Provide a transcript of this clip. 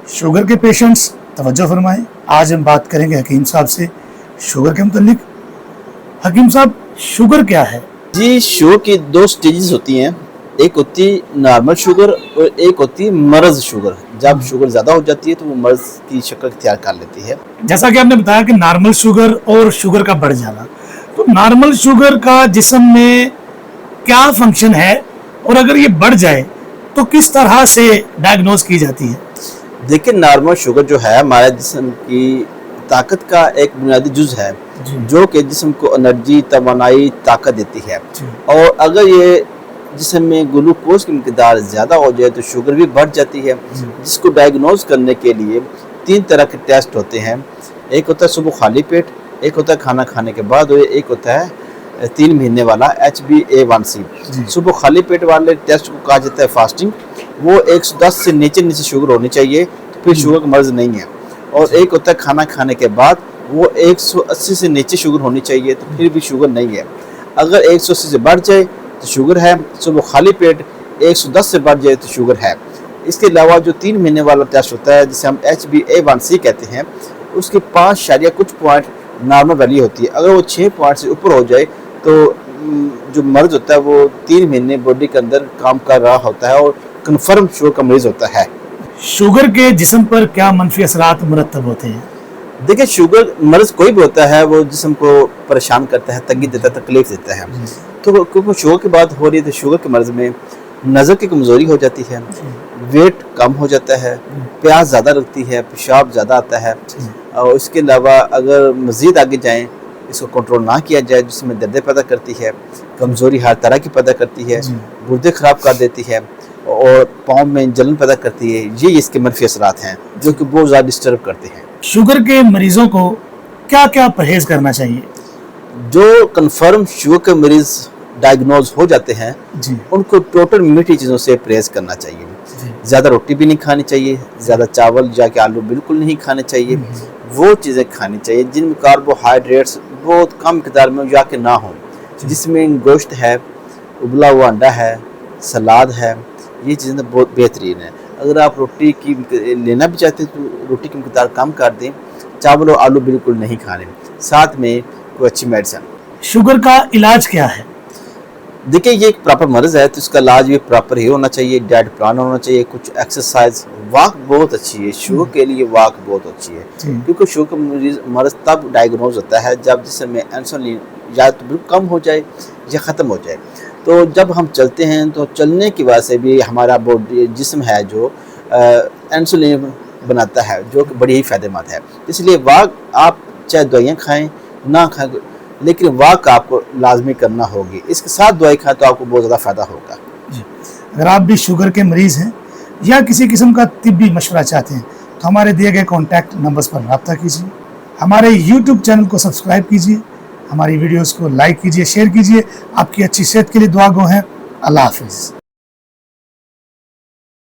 Sugar के patients तवज्जो फरमाएं। आज हम बात करेंगे हकीम साहब से शुगर के मुतल्लिक। हकीम साहब, शुगर क्या है? जी, शुगर की दो स्टेजेस होती हैं। एक होती है नॉर्मल शुगर और एक होती है मर्ज शुगर। जब शुगर ज़्यादा हो जाती है तो वो मर्ज की शक्ल इख्तियार कर लेती है। जैसा कि आपने बताया कि नॉर्मल शुगर और शुगर का बढ़ जाना, तो नॉर्मल शुगर का जिस्म में क्या फंक्शन है और अगर ये बढ़ जाए तो किस तरह से डायग्नोज की जाती है? देखिए, नॉर्मल शुगर जो है हमारे जिस्म की ताकत का एक बुनियादी जुज है जो कि जिस्म को एनर्जी, तवानाई, ताकत देती है। और अगर ये जिस्म में ग्लूकोज की मिकदार ज़्यादा हो जाए तो शुगर भी बढ़ जाती है, जिसको डायग्नोज करने के लिए 3 तरह के टेस्ट होते हैं। एक होता है सुबह खाली पेट, एक होता है खाना खाने के बाद और एक होता है 3 महीने वाला HbA1c। सुबह खाली पेट वाले टेस्ट को कहा जाता है फास्टिंग। वो 110 से नीचे शुगर होनी चाहिए तो फिर शुगर का मर्ज नहीं है। और एक होता है खाना खाने के बाद, वो 180 से नीचे शुगर होनी चाहिए तो फिर भी शुगर नहीं है। अगर 180 से बढ़ जाए तो शुगर है। सुबह खाली पेट 110 से बढ़ जाए तो शुगर है। इसके अलावा जो 3 महीने वाला टेस्ट होता है जिसे हम HbA1c कहते हैं, उसके 5 शारिया कुछ पॉइंट नॉर्मल वैल्यू होती है। अगर वो 6 पॉइंट से ऊपर हो जाए तो जो मर्ज होता है वो 3 महीने बॉडी के अंदर काम कर रहा होता है और कन्फर्म शुगर का मरीज होता है। शुगर के जिस्म पर क्या मनफी असरात मुरतब होते हैं? देखिए, शुगर मर्ज कोई भी होता है वो जिस्म को परेशान करता है, तंगी देता है, तकलीफ देता है। तो क्योंकि शुगर की बात हो रही है तो शुगर के मर्ज में नज़र की कमज़ोरी हो जाती है, वेट कम हो जाता है, प्यास ज़्यादा लगती है, पेशाब ज़्यादा आता है। और इसके अलावा अगर मज़ीद आगे जाएँ, इसको कंट्रोल ना किया जाए, जिसमें दर्द पैदा करती है, कमज़ोरी हर तरह की पैदा करती है, गुर्दे ख़राब कर देती है और पाँव में जलन पैदा करती है। ये इसके मनफी असरात हैं जो कि बहुत ज़्यादा डिस्टर्ब करते हैं। शुगर के मरीजों को क्या क्या परहेज करना चाहिए? जो कन्फर्म शुगर के मरीज डायग्नोज हो जाते हैं उनको टोटल मीठी चीज़ों से परहेज करना चाहिए। ज़्यादा रोटी भी नहीं खानी चाहिए, ज़्यादा चावल या कि आलू बिल्कुल नहीं खाने चाहिए। वो चीज़ें खानी चाहिए जिनमें कार्बोहाइड्रेट्स बहुत कम मिकदार में या कि ना हो, जिसमें गोश्त है, उबला हुआ अंडा है, सलाद है। ये चीज़ें बहुत बेहतरीन है। अगर आप रोटी की लेना भी चाहते हैं तो रोटी की मिकदार कम कर दें। चावल और आलू बिल्कुल नहीं खाने, साथ में कोई अच्छी मेडिसिन। शुगर का इलाज क्या है? देखिए, ये एक प्रॉपर मर्ज है तो इसका इलाज भी प्रॉपर ही होना चाहिए। डाइट प्लान होना चाहिए, कुछ एक्सरसाइज, वॉक बहुत अच्छी है शुगर के लिए। वॉक बहुत अच्छी है क्योंकि शुगर का मर्ज तब डायग्नोज होता है जब जिसमें इंसुलिन या तो बिल्कुल कम हो जाए या ख़त्म हो जाए। तो जब हम चलते हैं तो चलने की वजह से भी हमारा बॉडी जिस्म है जो इंसुलिन बनाता है, जो कि बड़ी ही फ़ायदेमंद है। इसलिए वॉक आप चाहे दवाइयाँ खाएं ना खाएं, लेकिन वॉक आपको लाजमी करना होगी। इसके साथ दवाई खाएं तो आपको बहुत ज़्यादा फ़ायदा होगा। अगर आप भी शुगर के मरीज़ हैं या किसी किस्म का तिब्बी मशवरा चाहते हैं तो हमारे दिए गए कॉन्टैक्ट नंबर्स पर रब्ता कीजिए। हमारे यूट्यूब चैनल को सब्सक्राइब कीजिए, हमारी वीडियोस को लाइक कीजिए, शेयर कीजिए। आपकी अच्छी सेहत के लिए दुआ गो हैं। अल्लाह हाफिज़।